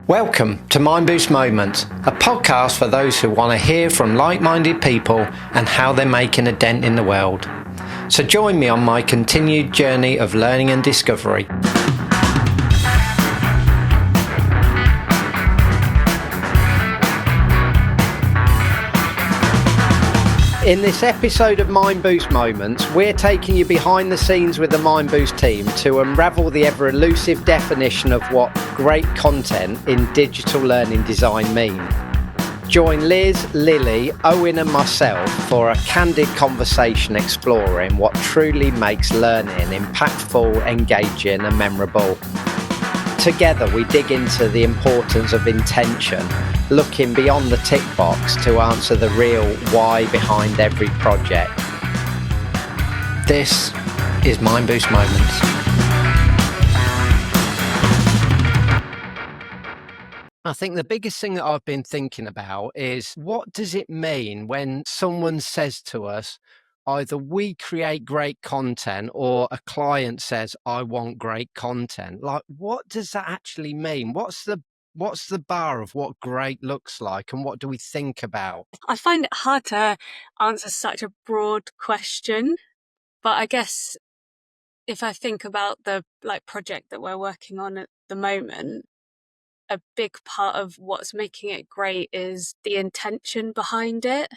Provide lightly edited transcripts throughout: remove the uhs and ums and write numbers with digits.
Welcome to Mindboost Moments, a podcast for those who want to hear from like-minded people and how they're making a dent in the world. So join me on my continued journey of learning and discovery. In this episode of Mindboost Moments, we're taking you behind the scenes with the Mindboost team to unravel the ever-elusive definition of what great content in digital learning design mean. Join Liz, Lily, Owen and myself for a candid conversation exploring what truly makes learning impactful, engaging and memorable. Together we dig into the importance of intention, looking beyond the tick box to answer the real why behind every project. This is Mindboost Moments. I think the biggest thing that I've been thinking about is, what does it mean when someone says to us, either we create great content or a client says, I want great content? Like, what does that actually mean? What's the bar of what great looks like, and what do we think about? I find it hard to answer such a broad question, but I guess if I think about the project that we're working on at the moment, a big part of what's making it great is the intention behind it.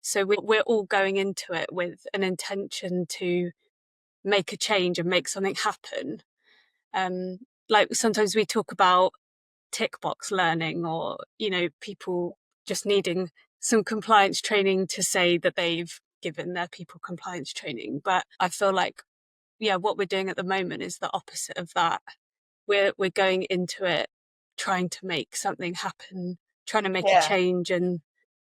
So we're all going into it with an intention to make a change and make something happen. Like sometimes we talk about tick box learning, or, people just needing some compliance training to say that they've given their people compliance training. But I feel like, what we're doing at the moment is the opposite of that. We're going into it trying to make something happen, trying to make a change and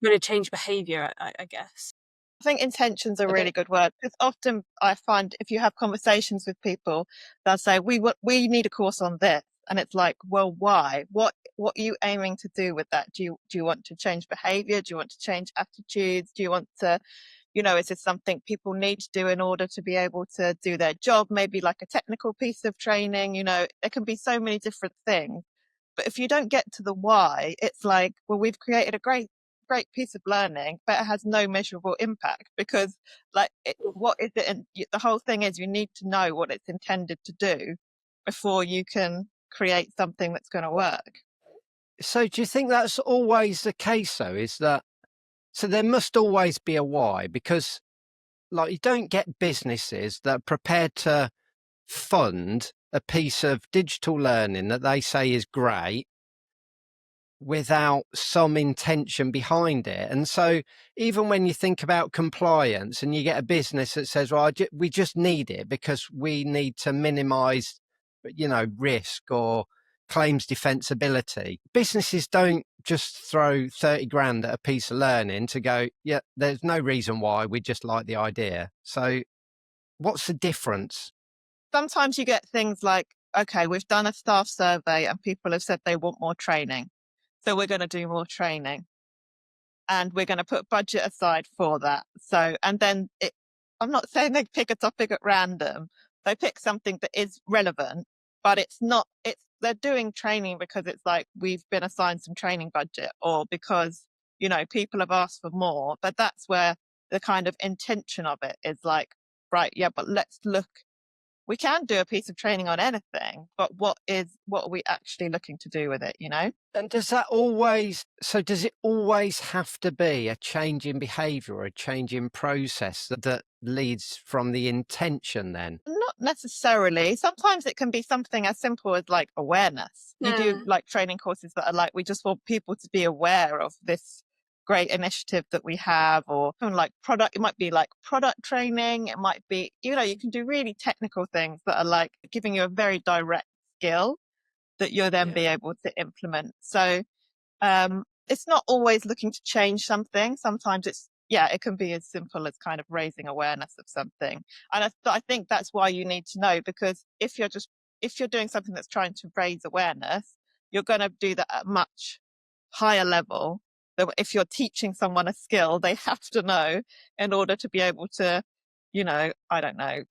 trying to change behavior, I guess. I think intention's a really good word, because often I find if you have conversations with people, they'll say, we need a course on this. And it's like, well, why? What are you aiming to do with that? Do you want to change behavior? Do you want to change attitudes? Do you want to, is this something people need to do in order to be able to do their job? Maybe like a technical piece of training, there can be so many different things. But if you don't get to the why, it's like, well, we've created a great piece of learning, but it has no measurable impact, because what is it? And the whole thing is, you need to know what it's intended to do before you can create something that's going to work. So do you think that's always the case though? So there must always be a why, because you don't get businesses that are prepared to fund a piece of digital learning that they say is great without some intention behind it. And so even when you think about compliance and you get a business that says, well, we just need it because we need to minimize, risk or claims defensibility. Businesses don't just throw 30 grand at a piece of learning to go, yeah, there's no reason why, we just like the idea. So what's the difference? Sometimes you get things like, okay, we've done a staff survey and people have said they want more training. So we're going to do more training, and we're going to put budget aside for that. So, and then I'm not saying they pick a topic at random. They pick something that is relevant, but they're doing training because it's like, we've been assigned some training budget, or because, people have asked for more. But that's where the kind of intention of it is like, right, yeah, but let's look. We can do a piece of training on anything, but what are we actually looking to do with it, And does it always have to be a change in behavior or a change in process that leads from the intention then? Not necessarily. Sometimes it can be something as simple as like awareness. You do like training courses that are like, we just want people to be aware of this great initiative that we have, or like product. It might be like product training. It might be, you can do really technical things that are like giving you a very direct skill that you'll then be able to implement. So it's not always looking to change something. Sometimes it can be as simple as kind of raising awareness of something. And I think that's why you need to know, because if you're doing something that's trying to raise awareness, you're going to do that at a much higher level. So if you're teaching someone a skill, they have to know in order to be able to, I don't know,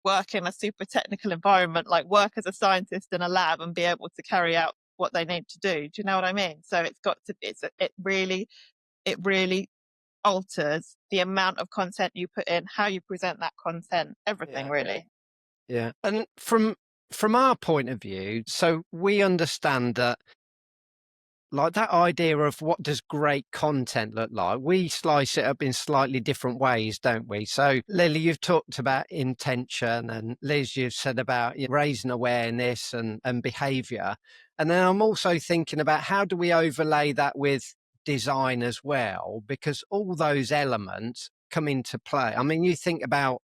work in a super technical environment, like work as a scientist in a lab and be able to carry out what they need to do. Do you know what I mean? So it's got to, it really alters the amount of content you put in, how you present that content, everything really. Yeah. And from our point of view, so we understand that, like, that idea of what does great content look like, we slice it up in slightly different ways, don't we? So Lily, you've talked about intention, and Liz, you've said about raising awareness and behavior. And then I'm also thinking about how do we overlay that with design as well, because all those elements come into play. I mean, you think about,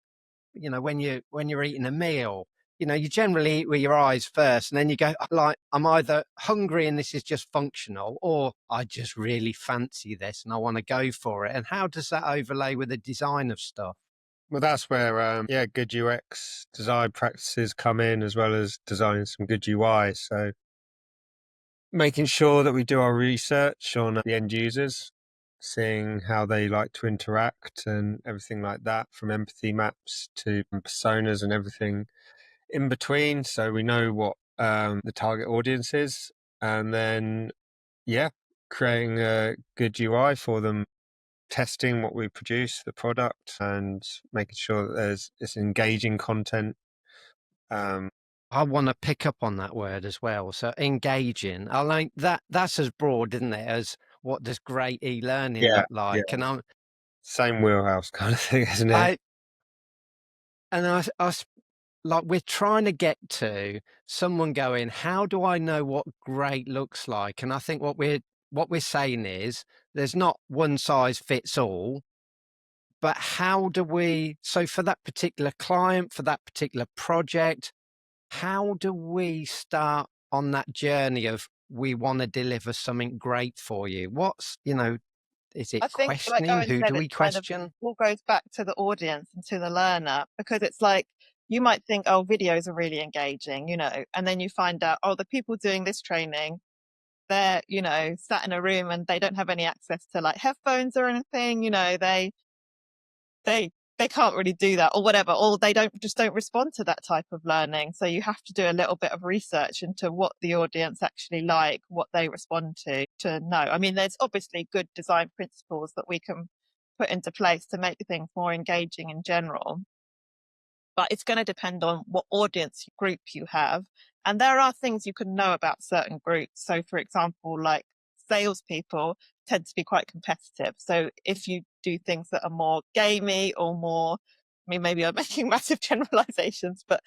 when you're eating a meal, you generally eat with your eyes first, and then you go, like, I'm either hungry and this is just functional, or I just really fancy this and I want to go for it. And how does that overlay with the design of stuff? Well, that's where, good UX design practices come in, as well as designing some good UI. So making sure that we do our research on the end users, seeing how they like to interact and everything like that, from empathy maps to personas and everything in between. So we know what the target audience is, and then, creating a good UI for them, testing what we produce, the product, and making sure that there's this engaging content. I want to pick up on that word as well. So engaging, I like that's as broad, isn't it, as what does great e-learning look like? Yeah. And I'm Same wheelhouse kind of thing, isn't it? I like, we're trying to get to someone going, how do I know what great looks like? And I think what we're saying is there's not one size fits all, but how do we, so for that particular client, for that particular project, how do we start on that journey of, we want to deliver something great for you? What's, is it I think, like questioning? Owen Who said, do we it's kind of question? all goes back to the audience and to the learner, because it's like, you might think, oh, videos are really engaging, and then you find out, oh, the people doing this training, they're, sat in a room and they don't have any access to like headphones or anything, they can't really do that or whatever, or they don't respond to that type of learning. So you have to do a little bit of research into what the audience actually like, what they respond to know. I mean, there's obviously good design principles that we can put into place to make things more engaging in general, but it's going to depend on what audience group you have. And there are things you can know about certain groups. So for example, like salespeople tend to be quite competitive. So if you do things that are more gamey or more, I mean, maybe I'm making massive generalizations, but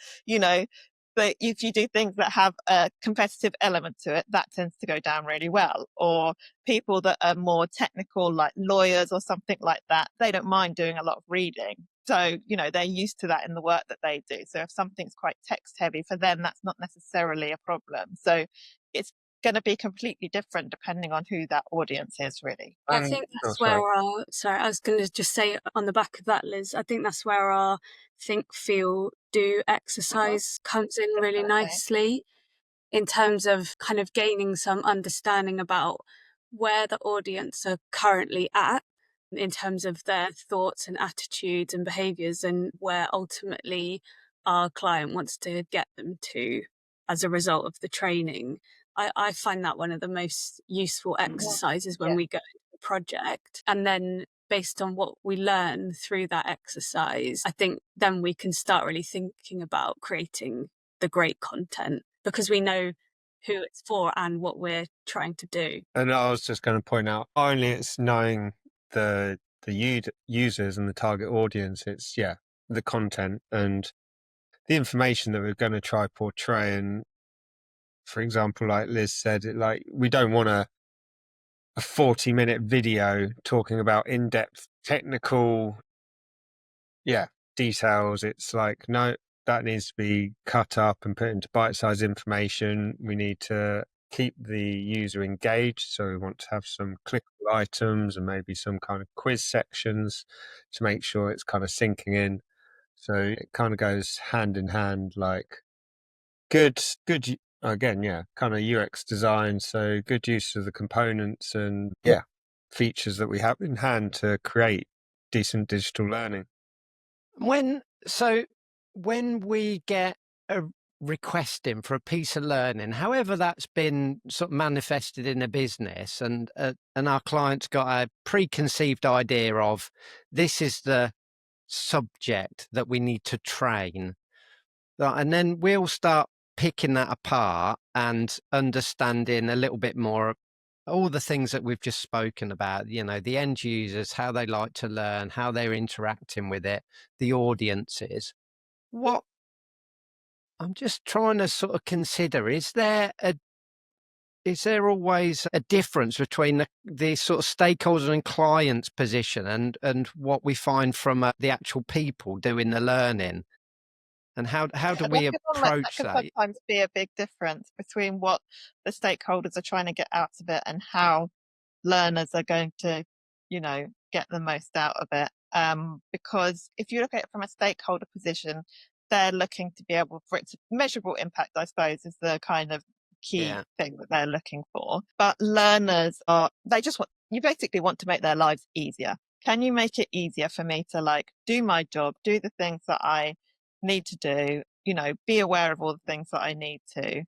but if you do things that have a competitive element to it, that tends to go down really well. Or people that are more technical, like lawyers or something like that, they don't mind doing a lot of reading. So, they're used to that in the work that they do. So if something's quite text heavy for them, that's not necessarily a problem. So it's going to be completely different depending on who that audience is, really. I think that's where I was going to just say on the back of that, Liz, I think that's where our think, feel, do exercise comes in really nicely, in terms of kind of gaining some understanding about where the audience are currently at in terms of their thoughts and attitudes and behaviors, and where ultimately our client wants to get them to as a result of the training. I find that one of the most useful exercises when we go into the project. And then based on what we learn through that exercise, I think then we can start really thinking about creating the great content, because we know who it's for and what we're trying to do. And I was just going to point out, only it's knowing the users and the target audience, it's the content and the information that we're going to try portray. And for example, like Liz said, we don't want a 40-minute video talking about in-depth technical details. It's like, no, that needs to be cut up and put into bite-sized information. We need to keep the user engaged, so we want to have some clickable items and maybe some kind of quiz sections to make sure it's kind of sinking in. So it kind of goes hand in hand, like good again, kind of UX design. So good use of the components and features that we have in hand to create decent digital learning. When we get requesting for a piece of learning, however that's been sort of manifested in a business, and our client's got a preconceived idea of this is the subject that we need to train, and then we'll start picking that apart and understanding a little bit more all the things that we've just spoken about, the end users, how they like to learn, how they're interacting with it, the audiences. What I'm just trying to sort of consider, is there always a difference between the sort of stakeholder and client's position and what we find from the actual people doing the learning? And how do we That approach can that? sometimes be a big difference between what the stakeholders are trying to get out of it and how learners are going to, get the most out of it. Because if you look at it from a stakeholder position, they're looking to be able for it to measurable impact, I suppose, is the kind of key thing that they're looking for. But learners you basically want to make their lives easier. Can you make it easier for me to do my job, do the things that I need to do, be aware of all the things that I need to.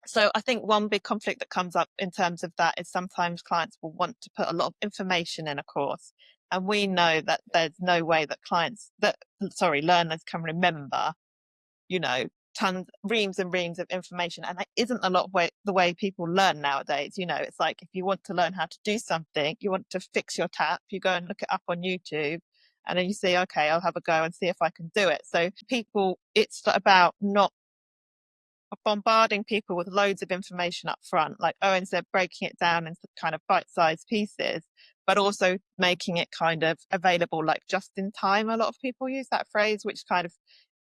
So I think one big conflict that comes up in terms of that is sometimes clients will want to put a lot of information in a course. And we know that there's no way that learners can remember, reams and reams of information. And that isn't a lot of the way people learn nowadays. It's like if you want to learn how to do something, you want to fix your tap, you go and look it up on YouTube. And then you say, okay, I'll have a go and see if I can do it. So it's about not bombarding people with loads of information up front, like Owen said, breaking it down into kind of bite-sized pieces, but also making it kind of available, like just in time. A lot of people use that phrase, which kind of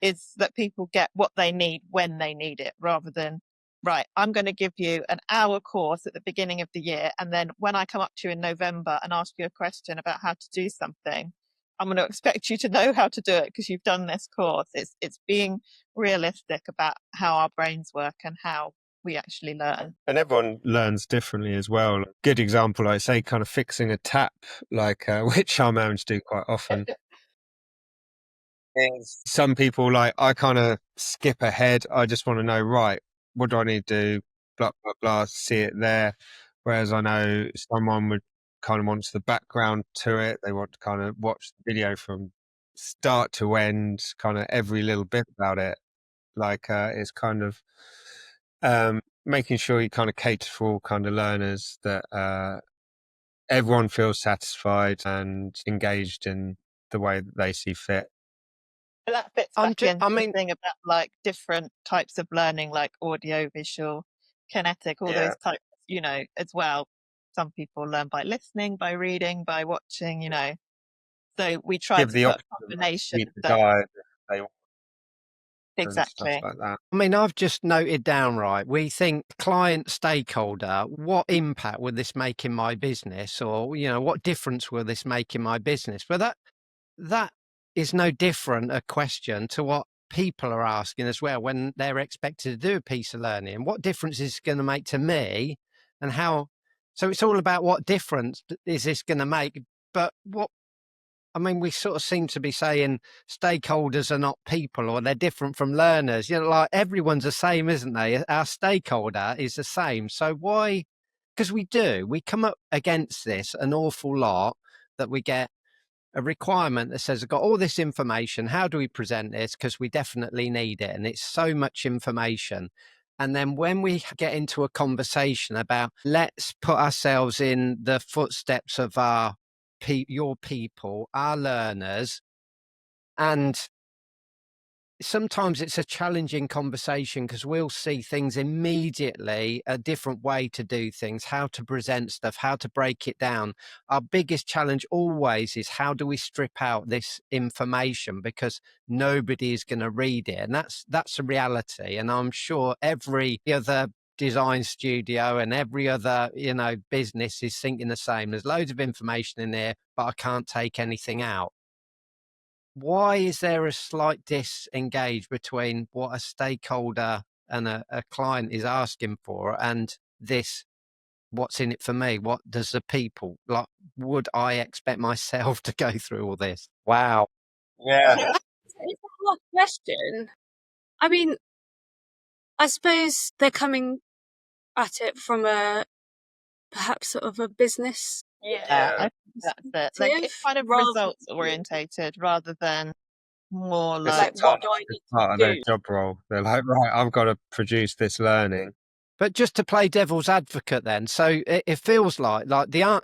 is that people get what they need when they need it, rather than, right, I'm going to give you an hour course at the beginning of the year, and then when I come up to you in November and ask you a question about how to do something, I'm going to expect you to know how to do it because you've done this course. It's being realistic about how our brains work and how we actually learn. And everyone learns differently as well. Good example, like say, kind of fixing a tap, which our mounds do quite often. Is some people I kind of skip ahead. I just want to know, right, what do I need to do? Blah, blah, blah, see it there. Whereas I know someone would kind of wants the background to it. They want to kind of watch the video from start to end, kind of every little bit about it. It's kind of making sure you kind of cater for all kind of learners, that everyone feels satisfied and engaged in the way that they see fit. That fits back into the thing about different types of learning, like audio, visual, kinetic, all those types, as well. Some people learn by listening, by reading, by watching, So we try to put a combination that exactly. Stuff like that. I mean, I've just noted down, right, we think client stakeholder, what impact will this make in my business? Or, what difference will this make in my business? But that is no different a question to what people are asking as well when they're expected to do a piece of learning. What difference is it going to make to me, and how? So it's all about what difference is this going to make. But we sort of seem to be saying stakeholders are not people, or they're different from learners. Like everyone's the same, isn't they? Our stakeholder is the same. So why? Because we come up against this an awful lot, that we get a requirement that says, I've got all this information. How do we present this? Because we definitely need it. And it's so much information. And then when we get into a conversation about, let's put ourselves in the footsteps of your people, our learners, and sometimes it's a challenging conversation because we'll see things immediately, a different way to do things, how to present stuff, how to break it down. Our biggest challenge always is, how do we strip out this information, because nobody is going to read it. And that's a reality. And I'm sure every other design studio and every other, business is thinking the same. There's loads of information in there, but I can't take anything out. Why is there a slight disengage between what a stakeholder and a client is asking for and this, what's in it for me? What does the people like? Would I expect myself to go through all this? Wow. Yeah. It's a hard question. I mean, I suppose they're coming at it from perhaps sort of a business Yeah, I think that's it. Like it's kind of rather results orientated rather than more It's like what do I it's need part to of their do? job role. They're like, right, I've got to produce this learning. But just to play devil's advocate then, so it feels like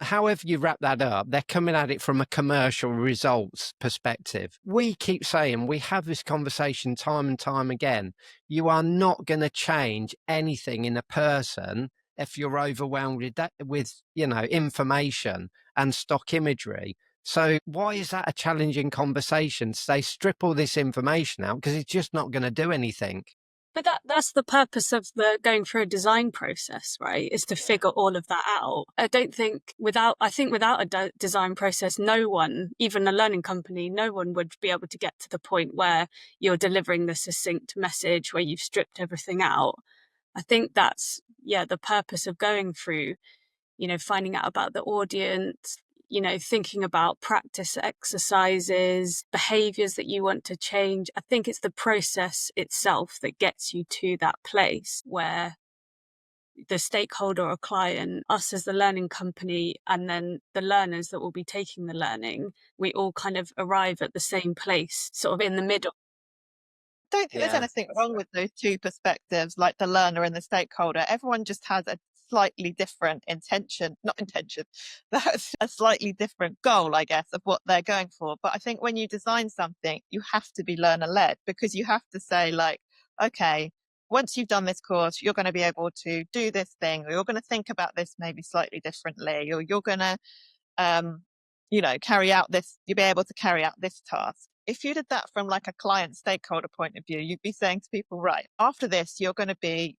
however you wrap that up, they're coming at it from a commercial results perspective. We keep saying, we have this conversation time and time again. You are not going to change anything in a person if you're overwhelmed with information and stock imagery. So why is that a challenging conversation? Say, strip all this information out because it's just not going to do anything. But that's the purpose of the going through a design process, right? Is to figure all of that out. I think without a design process, no one, even a learning company, no one would be able to get to the point where you're delivering the succinct message where you've stripped everything out. I think that's, the purpose of going through, finding out about the audience, thinking about practice exercises, behaviors that you want to change. I think it's the process itself that gets you to that place where the stakeholder or client, us as the learning company, and then the learners that will be taking the learning, we all kind of arrive at the same place, sort of in the middle. I don't think there's anything wrong with those two perspectives, like the learner and the stakeholder. Everyone just has a slightly different that's a slightly different goal, I guess, of what they're going for. But I think when you design something, you have to be learner led, because you have to say like, okay, once you've done this course, you're going to be able to do this thing, or you're going to think about this maybe slightly differently, or you're going to carry out this, you'll be able to carry out this task. If you did that from like a client stakeholder point of view, you'd be saying to people, right, after this, you're going to be,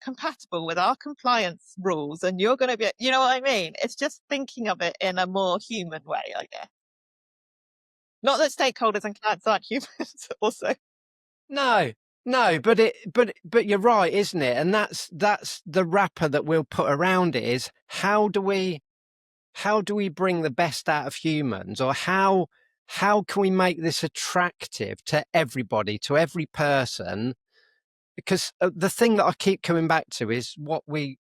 compatible with our compliance rules, and you're going to be, you know what I mean? It's just thinking of it in a more human way, I guess. Not that stakeholders and clients aren't humans also. No, but you're right, isn't it? And that's the wrapper that we'll put around it is how do we bring the best out of humans, or how can we make this attractive to everybody, to every person? Because the thing that I keep coming back to is what we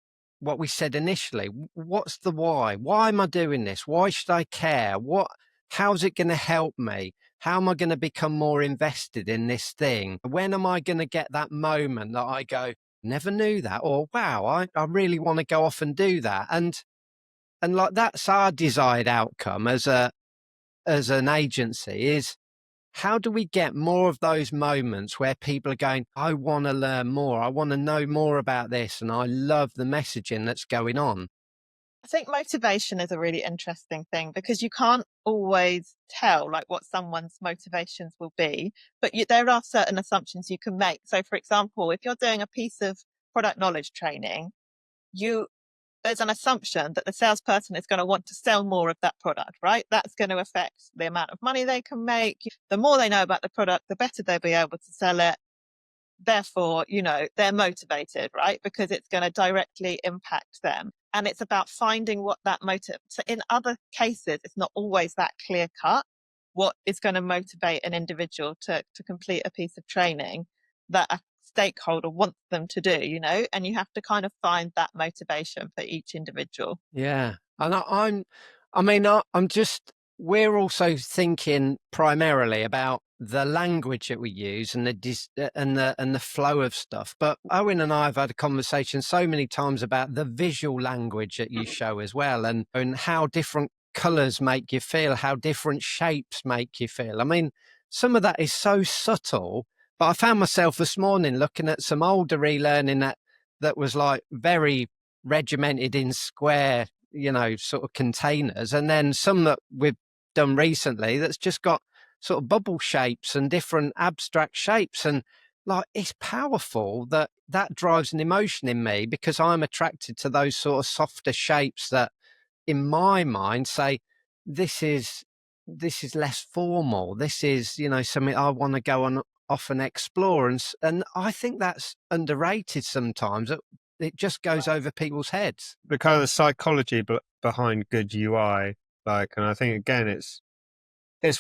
said initially. What's the why? Why am I doing this? Why should I care? How's it going to help me? How am I going to become more invested in this thing? When am I going to get that moment that I go, never knew that, or wow, I really want to go off and do that? And like that's our desired outcome as an agency, is how do we get more of those moments where people are going, I want to learn more, I want to know more about this, and I love the messaging that's going on? I think motivation is a really interesting thing, because you can't always tell like what someone's motivations will be, but there are certain assumptions you can make. So for example, if you're doing a piece of product knowledge training, there's an assumption that the salesperson is going to want to sell more of that product, right? That's going to affect the amount of money they can make. The more they know about the product, the better they'll be able to sell it. Therefore, they're motivated, right? Because it's going to directly impact them. And it's about finding what that motive. So in other cases, it's not always that clear cut what is going to motivate an individual to complete a piece of training that a stakeholder wants them to do, and you have to kind of find that motivation for each individual. Yeah. And we're also thinking primarily about the language that we use and the flow of stuff. But Owen and I have had a conversation so many times about the visual language that you show as well, and how different colors make you feel, how different shapes make you feel. I mean, some of that is so subtle, but I found myself this morning looking at some older e-learning that was like very regimented in square, sort of containers, and then some that we've done recently that's just got sort of bubble shapes and different abstract shapes, and like it's powerful that drives an emotion in me, because I'm attracted to those sort of softer shapes that in my mind say this is less formal, this is something I want to go on off and explore, and I think that's underrated sometimes. It just goes over people's heads. The kind of the psychology behind good UI, and I think again, it's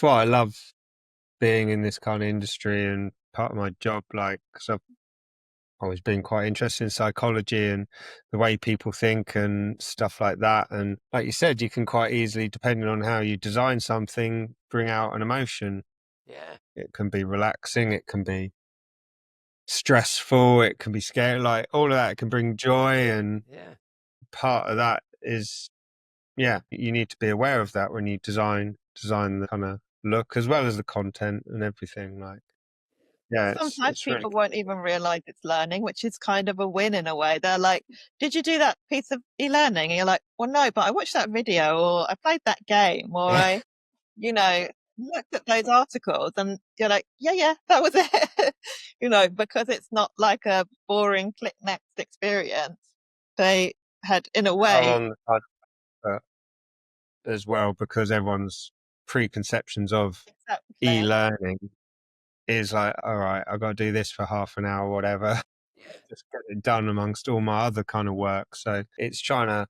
what I love being in this kind of industry and part of my job, like, because I've always been quite interested in psychology and the way people think and stuff like that. And like you said, you can quite easily, depending on how you design something, bring out an emotion. Yeah. It can be relaxing, it can be stressful, it can be scary, like all of that. It can bring joy, and Yeah. part of that is, yeah, you need to be aware of that when you design the kind of look as well as the content and everything. Like, yeah, Sometimes it's really people won't even realize it's learning, which is kind of a win in a way. They're like, "Did you do that piece of e-learning?" And you're like, "Well, no, but I watched that video, or I played that game, or Yeah. I, you know, looked at those articles." And you're like, "Yeah, yeah, that was it." Because it's not like a boring click next experience. They had, in a how way, long the time as well, because everyone's preconceptions of exactly. e-learning is like, all right, I've got to do this for half an hour, whatever, just get it done amongst all my other kind of work. So it's trying to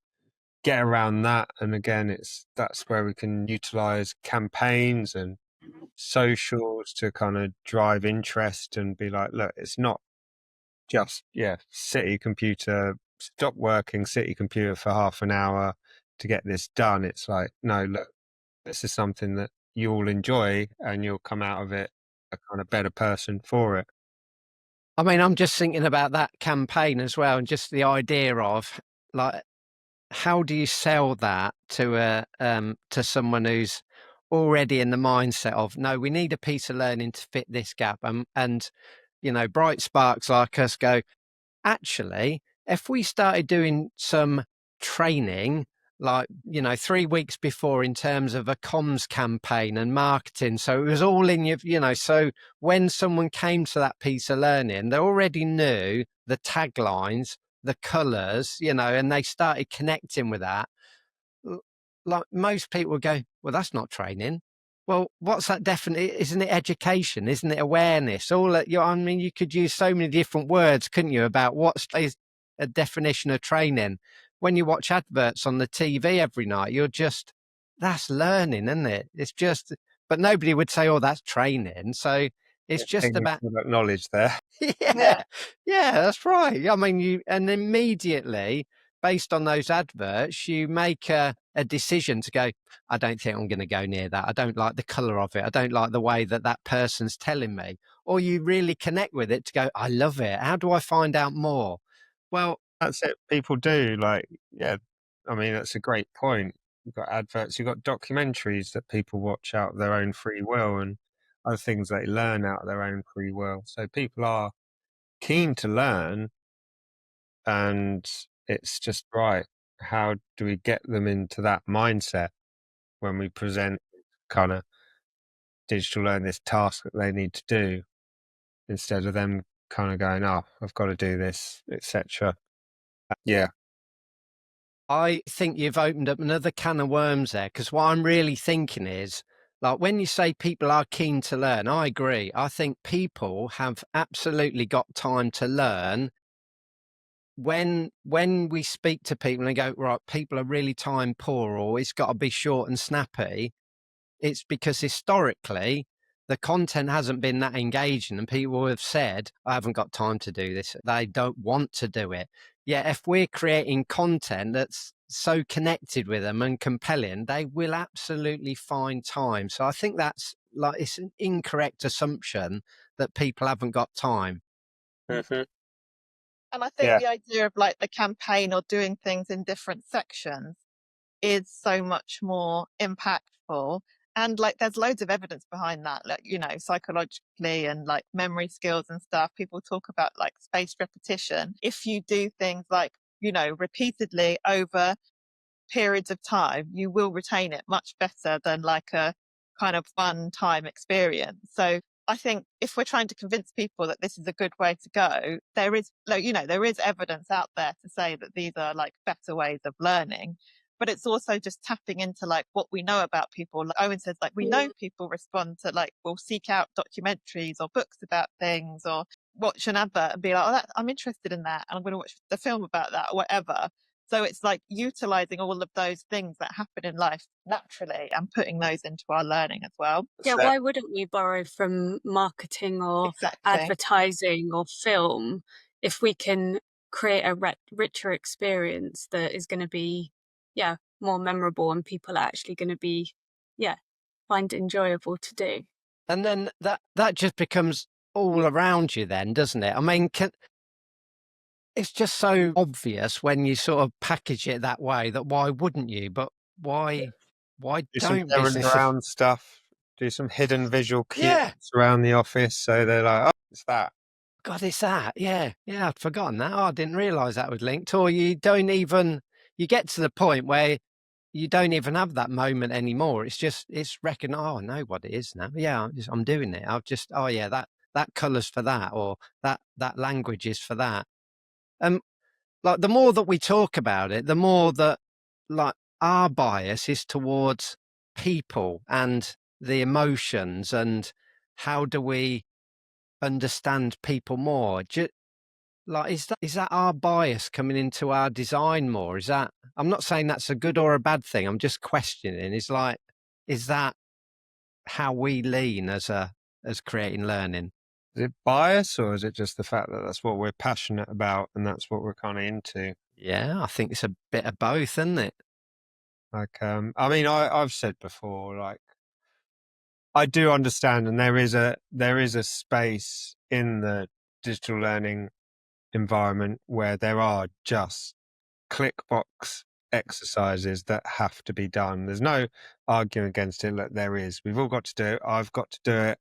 get around that. And again, that's where we can utilize campaigns and socials to kind of drive interest and be like, look, it's not just, sit at your computer, stop working, sit at your computer for half an hour to get this done. It's like, no, look, this is something that you'll enjoy and you'll come out of it a kind of better person for it. I mean, I'm just thinking about that campaign as well, and just the idea of, like, how do you sell that to someone who's already in the mindset of, no, we need a piece of learning to fit this gap, and bright sparks like us go, actually, if we started doing some training, like, 3 weeks before, in terms of a comms campaign and marketing, so it was all in so when someone came to that piece of learning, they already knew the taglines, the colors, and they started connecting with that. Like, most people would go, well, that's not training. Well, what's that? Definitely, isn't it education? Isn't it awareness? All that, I mean, you could use so many different words, couldn't you, about what's is a definition of training. When you watch adverts on the TV every night, that's learning, isn't it? It's just, but nobody would say, oh, that's training. So it's just Taking about, product knowledge there. yeah, yeah, that's right. I mean, and immediately, based on those adverts, you make a decision to go, I don't think I'm going to go near that. I don't like the color of it. I don't like the way that person's telling me. Or you really connect with it to go, I love it. How do I find out more? Well, That's it. People do, like, yeah. I mean, that's a great point. You've got adverts, you've got documentaries that people watch out of their own free will, and other things they learn out of their own free will. So people are keen to learn, and it's just right. How do we get them into that mindset when we present kind of digital learn this task that they need to do, instead of them kind of going, oh, I've got to do this, etc. Yeah. I think you've opened up another can of worms there, because what I'm really thinking is, like, when you say people are keen to learn, I agree. I think people have absolutely got time to learn. When we speak to people and they go, right, people are really time poor, or it's got to be short and snappy, it's because historically the content hasn't been that engaging, and people have said, I haven't got time to do this. They don't want to do it. Yeah, if we're creating content that's so connected with them and compelling, they will absolutely find time. So I think that's, like, it's an incorrect assumption that people haven't got time. Hmm. And I think Yeah. the idea of like the campaign or doing things in different sections is so much more impactful. And like there's loads of evidence behind that, like, psychologically and like memory skills and stuff. People talk about like spaced repetition. If you do things like, repeatedly over periods of time, you will retain it much better than like a kind of one time experience. So I think if we're trying to convince people that this is a good way to go, there is, like, there is evidence out there to say that these are like better ways of learning. But it's also just tapping into like what we know about people. Like Owen says, like we know people respond to like, will seek out documentaries or books about things, or watch an advert and be like, oh, I'm interested in that, and I'm going to watch the film about that, or whatever. So it's like utilizing all of those things that happen in life naturally and putting those into our learning as well. Yeah, why wouldn't we borrow from marketing or Exactly. advertising or film if we can create a richer experience that is going to be, more memorable and people are actually going to be, find enjoyable to do. And then that just becomes all around you then, doesn't it? I mean, it's just so obvious when you sort of package it that way that why wouldn't you? But why Do some don't errand businesses? around stuff. Do some hidden visual cues Yeah. around the office, so they're like, "Oh, it's that." God, it's that. Yeah. Yeah. I'd forgotten that. Oh, I didn't realize that was linked. Or you get to the point where you don't even have that moment anymore. It's oh, I know what it is now. Yeah. I'm doing it. Oh yeah, that color's for that, or that language is for that. Like the more that we talk about it, the more that like our bias is towards people and the emotions and how do we understand people more. Like is that our bias coming into our design more? Is that, I'm not saying that's a good or a bad thing. I'm just questioning. Is that how we lean as creating learning? Is it bias, or is it just the fact that that's what we're passionate about and that's what we're kind of into? Yeah, I think it's a bit of both, isn't it? Like, I mean, I've said before, like, I do understand, and there is a space in the digital learning environment where there are just click box exercises that have to be done. There's no arguing against it. Look, there is. We've all got to do it. I've got to do it.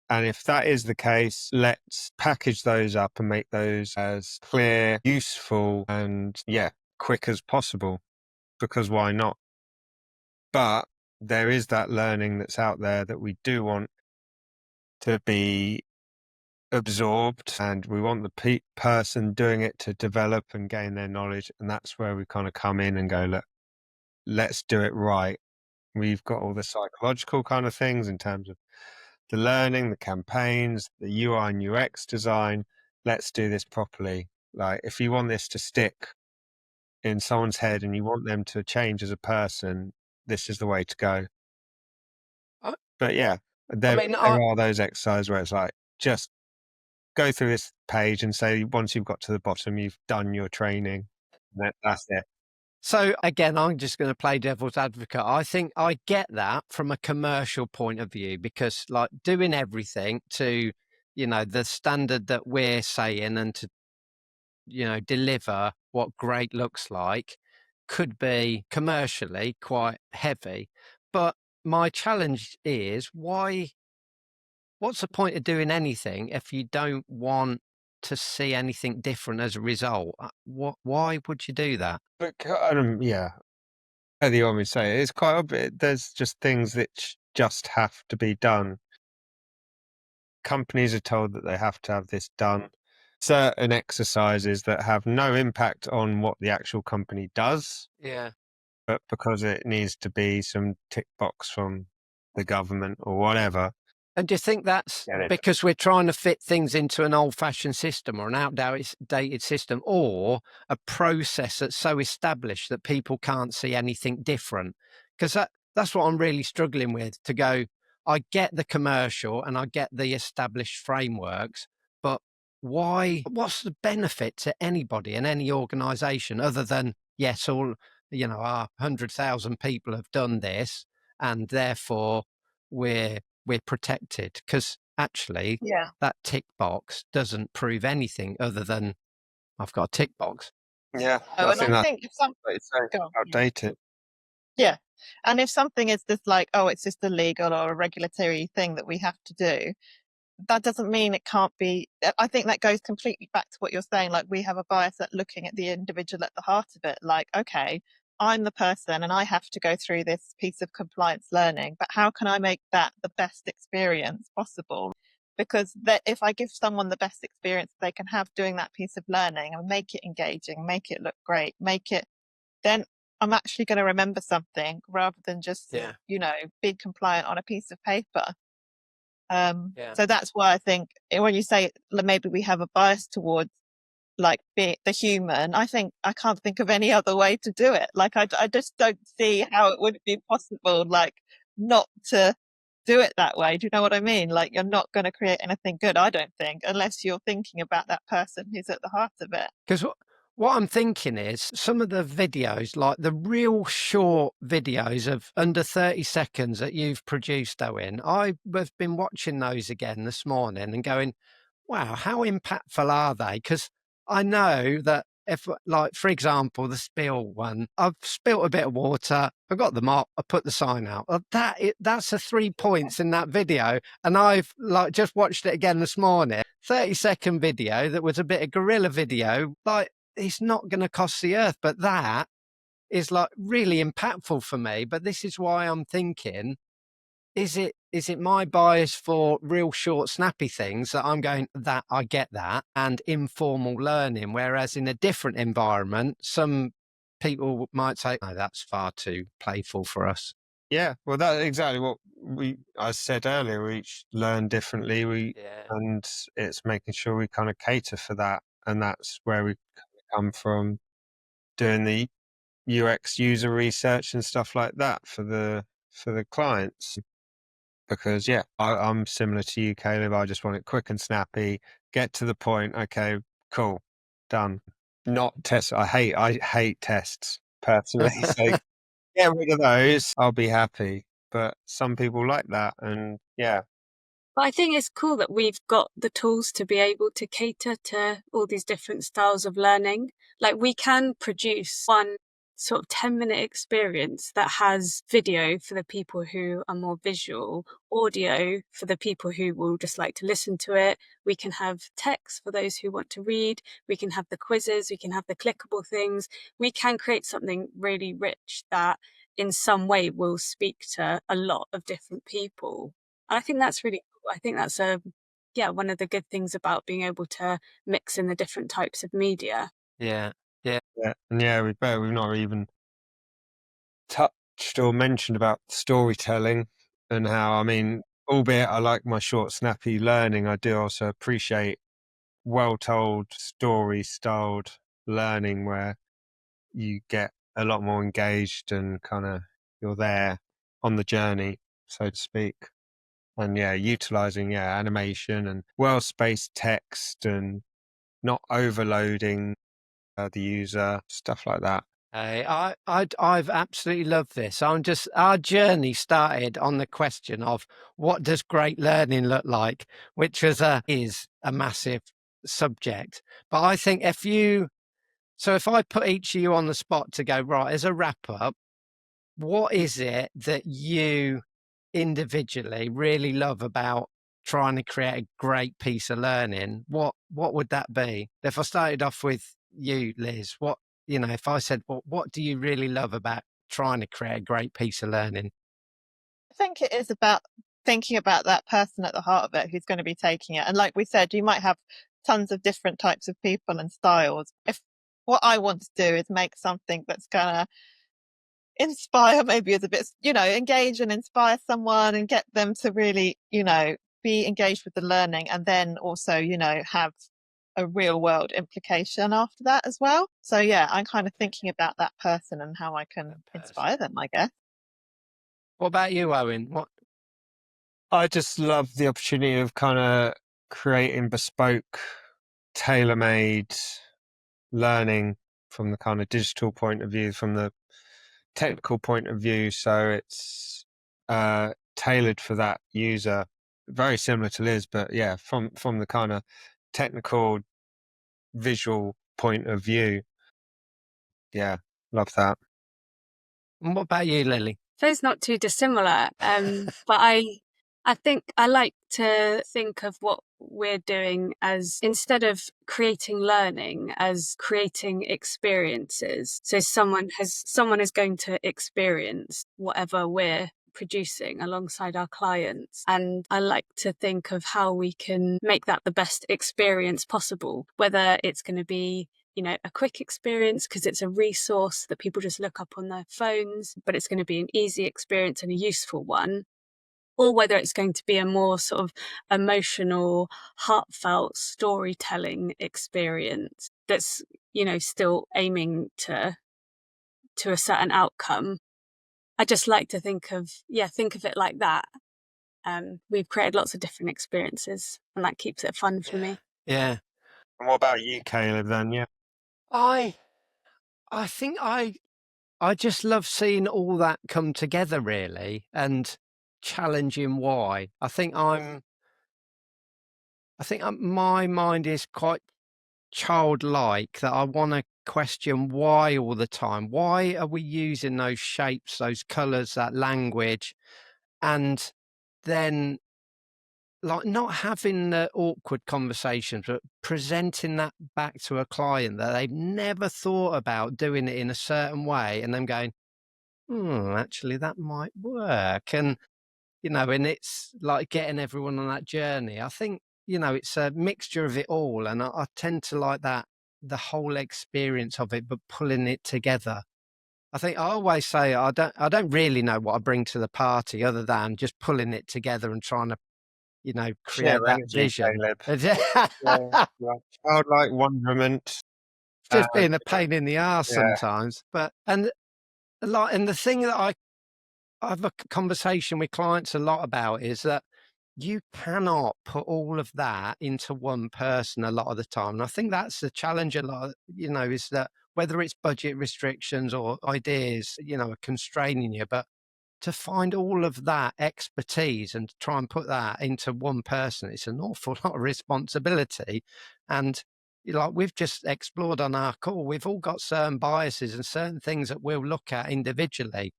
And if that is the case, let's package those up and make those as clear, useful, and quick as possible. Because why not? But there is that learning that's out there that we do want to be absorbed, and we want the person doing it to develop and gain their knowledge. And that's where we kind of come in and go, look, let's do it right. We've got all the psychological kind of things in terms of the learning, the campaigns, the UI and UX design. Let's do this properly. Like, if you want this to stick in someone's head and you want them to change as a person, this is the way to go. But yeah, there are those exercises where it's like, just go through this page and say, once you've got to the bottom, you've done your training. That's it. So again, I'm just going to play devil's advocate. I think I get that from a commercial point of view, because like doing everything to, the standard that we're saying and to, deliver what great looks like could be commercially quite heavy. But my challenge is what's the point of doing anything if you don't want to see anything different as a result? Why would you do that? But as the Owen would say, it's quite a bit. There's just things that just have to be done. Companies are told that they have to have this done. Certain exercises that have no impact on what the actual company does. Yeah. But because it needs to be some tick box from the government or whatever. And do you think that's because we're trying to fit things into an old-fashioned system or an outdated system, or a process that's so established that people can't see anything different? Because that's what I'm really struggling with, to go, I get the commercial and I get the established frameworks, but why? What's the benefit to anybody in any organisation other than, yes, all, our 100,000 people have done this and therefore we're protected? Because actually that tick box doesn't prove anything other than I've got a tick box. Yeah. And I think if something outdated. Yeah. And if something is just like, oh, it's just a legal or a regulatory thing that we have to do, that doesn't mean it can't be. I think that goes completely back to what you're saying. Like, we have a bias at looking at the individual at the heart of it. Like, okay, I'm the person and I have to go through this piece of compliance learning, but how can I make that the best experience possible? Because if I give someone the best experience they can have doing that piece of learning and make it engaging, make it look great, then I'm actually going to remember something rather than just, being compliant on a piece of paper. So that's why I think when you say maybe we have a bias towards like be the human, I can't think of any other way to do it. Like I just don't see how it would be possible, like, not to do it that way. Do you know what I mean? Like, you're not going to create anything good, I don't think, unless you're thinking about that person who's at the heart of it. Because what I'm thinking is some of the videos, like the real short videos of under 30 seconds that you've produced, Owen, I have been watching those again this morning and going, wow, how impactful are they? Because I know that if, like, for example, the spill one, I've spilt a bit of water, I got the mop, I put the sign out. That's the 3 points in that video. And I've like just watched it again this morning. 30-second video that was a bit of guerrilla video. Like, it's not going to cost the earth, but that is like really impactful for me. But this is why I'm thinking, is it my bias for real short, snappy things that I'm going, that I get that, and informal learning, whereas in a different environment, some people might say, no, that's far too playful for us. Yeah, well, that's exactly what I said earlier. We each learn differently. And it's making sure we kind of cater for that, and that's where we come from, doing the UX user research and stuff like that for the clients. Because I'm similar to you, Caleb. I just want it quick and snappy, get to the point. Okay, cool, done. Not tests. I hate tests personally. So get rid of those. I'll be happy. But some people like that, and yeah. But I think it's cool that we've got the tools to be able to cater to all these different styles of learning. Like, we can produce one sort of 10-minute experience that has video for the people who are more visual, audio for the people who will just like to listen to it. We can have text for those who want to read. We can have the quizzes. We can have the clickable things. We can create something really rich that in some way will speak to a lot of different people. And I think that's really cool. I think that's one of the good things about being able to mix in the different types of media. Yeah. And we've not even touched or mentioned about storytelling and how, I mean, albeit I like my short, snappy learning, I do also appreciate well-told, story-styled learning where you get a lot more engaged and kind of you're there on the journey, so to speak. And utilizing animation and well-spaced text and not overloading the user, stuff like that. Hey, I've absolutely loved this. Our journey started on the question of what does great learning look like, which is a massive subject. But I think if I put each of you on the spot to go, right, as a wrap up, what is it that you individually really love about trying to create a great piece of learning? What would that be? If I started off with you, Liz, if I said, well, what do you really love about trying to create a great piece of learning? I think it is about thinking about that person at the heart of it who's going to be taking it. And like we said, you might have tons of different types of people and styles. If what I want to do is make something that's going to inspire, maybe is a bit, engage and inspire someone and get them to really, be engaged with the learning, and then also, have a real world implication after that as well. So I'm kind of thinking about that person and how I can inspire them, I guess. What about you, Owen? I just love the opportunity of kind of creating bespoke, tailor-made learning from the kind of digital point of view, from the technical point of view. So it's tailored for that user, very similar to Liz, but from the kind of technical visual point of view. Yeah, love that. And what about you, Lily? So it's not too dissimilar, but I think I like to think of what we're doing as, instead of creating learning, as creating experiences. So someone is going to experience whatever we're producing alongside our clients. And I like to think of how we can make that the best experience possible, whether it's going to be a quick experience because it's a resource that people just look up on their phones, but it's going to be an easy experience and a useful one, or whether it's going to be a more sort of emotional, heartfelt storytelling experience. that's, still aiming to a certain outcome. I just like to think of it like that. We've created lots of different experiences, and that keeps it fun for me. Yeah. And what about you, Caleb, then? Yeah. I think I just love seeing all that come together, really, and challenging why. I think my mind is quite childlike, that I want to question why all the time. Why are we using those shapes, those colours, that language? And then, like, not having the awkward conversations, but presenting that back to a client that they've never thought about doing it in a certain way, and them going, actually that might work. And, and it's like getting everyone on that journey. I think, it's a mixture of it all. And I tend to like that, the whole experience of it, but pulling it together. I think I always say I don't really know what I bring to the party other than just pulling it together and trying to, create Share that energy, vision. Caleb. Childlike wonderment. Just being a pain in the arse yeah. sometimes. And the thing that I have a conversation with clients a lot about is that you cannot put all of that into one person a lot of the time. And I think that's the challenge a lot, is that whether it's budget restrictions or ideas, are constraining you, but to find all of that expertise and try and put that into one person, it's an awful lot of responsibility. And like we've just explored on our call, we've all got certain biases and certain things that we'll look at individually.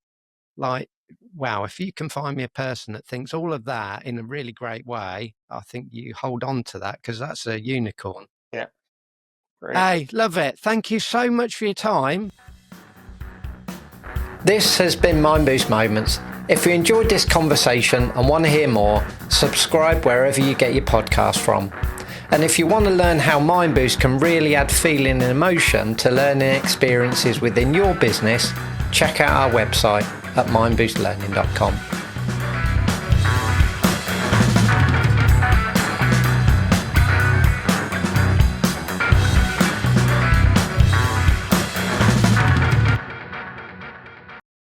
Like, wow, if you can find me a person that thinks all of that in a really great way, I think you hold on to that, because that's a unicorn. Yeah. Great. Hey, love it. Thank you so much for your time. This has been Mindboost Moments. If you enjoyed this conversation and want to hear more, subscribe wherever you get your podcast from. And if you want to learn how Mindboost can really add feeling and emotion to learning experiences within your business, check out our website at mindboostlearning.com.